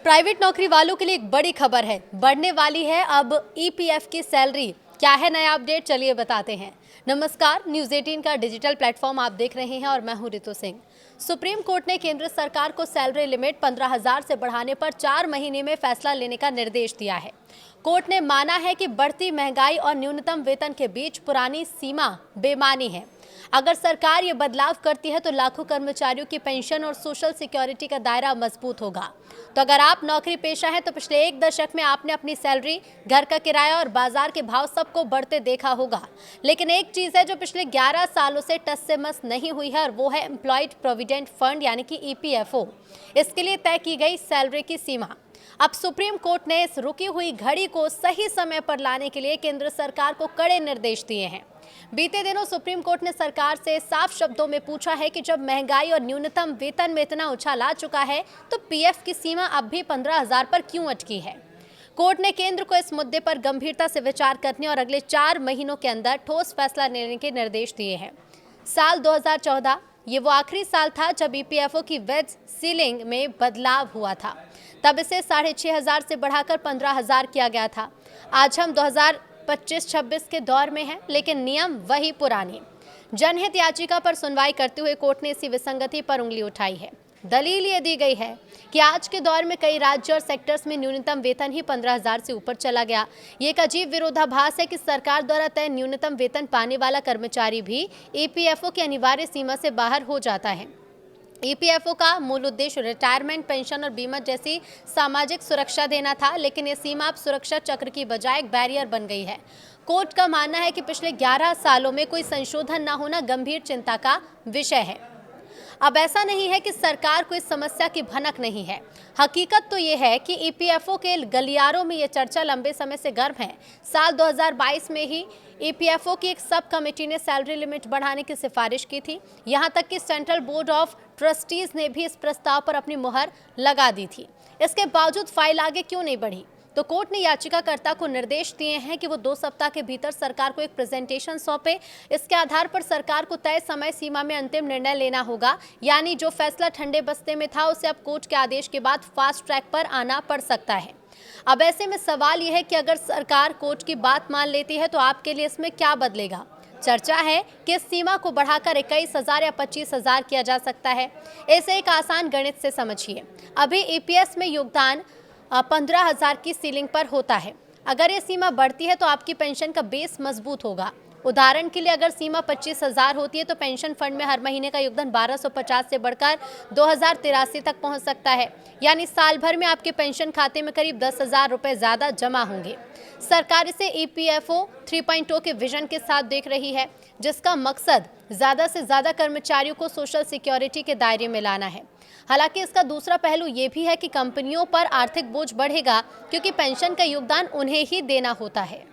Private नौकरी वालों के लिए एक बड़ी खबर है। बढ़ने वाली है अब ईपीएफ की सैलरी। क्या है नया अपडेट, चलिए बताते हैं। नमस्कार, न्यूज़ 18 का डिजिटल प्लेटफॉर्म आप देख रहे हैं और मैं हूं रितु सिंह। सुप्रीम कोर्ट ने केंद्र सरकार को सैलरी लिमिट 15,000 से बढ़ाने पर 4 महीने में फैसला लेने का निर्देश दिया है। कोर्ट ने माना है कि बढ़ती महंगाई और न्यूनतम वेतन के बीच पुरानी सीमा बेमानी है। अगर सरकार ये बदलाव करती है तो लाखों कर्मचारियों की पेंशन और सोशल सिक्योरिटी का दायरा मजबूत होगा। तो अगर आप नौकरी पेशा हैं तो पिछले 1 दशक में आपने अपनी सैलरी, घर का किराया और बाजार के भाव सबको बढ़ते देखा होगा। लेकिन एक चीज़ है जो पिछले 11 सालों से टस से मस नहीं हुई है और वो है एम्प्लॉयड प्रोविडेंट फंड यानी कि ईपीएफओ। इसके लिए तय की गई सैलरी की सीमा। अब सुप्रीम कोर्ट ने इस रुकी हुई घड़ी को सही समय पर लाने के लिए केंद्र सरकार को कड़े निर्देश दिए हैं। बीते दिनों सुप्रीम कोर्ट ने सरकार से साफ शब्दों में पूछा है कि जब महंगाई और न्यूनतम वेतन में इतना उछाल आ चुका है तो पीएफ की सीमा अब भी 15,000 पर क्यों अटकी है। कोर्ट ने केंद्र को इस मुद्दे पर गंभीरता से विचार करने और अगले 4 महीनों के अंदर ठोस फैसला लेने के निर्देश दिए हैं। साल 2014 ये वो आखिरी साल था जब ईपीएफओ की वेज सीलिंग में बदलाव हुआ था। तब इसे 6,500 से बढ़ाकर 15,000 किया गया था। आज हम 2025-26 के दौर में हैं, लेकिन नियम वही पुराने। जनहित याचिका पर सुनवाई करते हुए कोर्ट ने इसी विसंगति पर उंगली उठाई है। दलील ये दी गई है कि आज के दौर में कई राज्य और सेक्टर्स में न्यूनतम वेतन ही 15,000 से ऊपर चला गया। ये एक अजीब विरोधाभास है कि सरकार द्वारा तय न्यूनतम वेतन पाने वाला कर्मचारी भी ईपीएफओ की अनिवार्य सीमा से बाहर हो जाता है। ईपीएफओ का मूल उद्देश्य रिटायरमेंट, पेंशन और बीमा जैसी सामाजिक सुरक्षा देना था, लेकिन ये सीमा अब सुरक्षा चक्र की बजाय एक बैरियर बन गई है। कोर्ट का मानना है कि पिछले 11 सालों में कोई संशोधन न होना गंभीर चिंता का विषय है। अब ऐसा नहीं है कि सरकार को इस समस्या की भनक नहीं है। हकीकत तो ये है कि ईपीएफओ के गलियारों में ये चर्चा लंबे समय से गर्म है। साल 2022 में ही ईपीएफओ की एक सब कमेटी ने सैलरी लिमिट बढ़ाने की सिफारिश की थी। यहाँ तक कि सेंट्रल बोर्ड ऑफ ट्रस्टीज ने भी इस प्रस्ताव पर अपनी मुहर लगा दी थी। इसके बावजूद फाइल आगे क्यों नहीं बढ़ी? तो कोर्ट ने याचिकाकर्ता को निर्देश दिए हैं कि वो 2 सप्ताह के भीतर सरकार को एक प्रेजेंटेशन सौंपे। इसके आधार पर सरकार को तय समय सीमा में अंतिम निर्णय लेना होगा। यानी जो फैसला ठंडे बस्ते में था उसे अब कोर्ट के आदेश के बाद फास्ट ट्रैक पर आना पड़ सकता है। अब ऐसे में सवाल यह है कि अगर सरकार कोर्ट की बात मान लेती है तो आपके लिए इसमें क्या बदलेगा? चर्चा है कि इस सीमा को बढ़ाकर 21,000 या 25,000 किया जा सकता है। इसे एक आसान गणित से समझिए। अभी ईपीएस में योगदान 15,000 की सीलिंग पर होता है। अगर ये सीमा बढ़ती है तो आपकी पेंशन का बेस मजबूत होगा। उदाहरण के लिए अगर सीमा 25,000 होती है तो पेंशन फंड में हर महीने का योगदान 1,250 से बढ़कर 2,083 तक पहुंच सकता है। यानी साल भर में आपके पेंशन खाते में करीब 10,000 रुपये ज़्यादा जमा होंगे। सरकार इसे ईपीएफओ 3.0 के विजन के साथ देख रही है, जिसका मकसद ज़्यादा से ज़्यादा कर्मचारियों को सोशल सिक्योरिटी के दायरे में लाना है। हालांकि इसका दूसरा पहलू ये भी है कि कंपनियों पर आर्थिक बोझ बढ़ेगा, क्योंकि पेंशन का योगदान उन्हें ही देना होता है।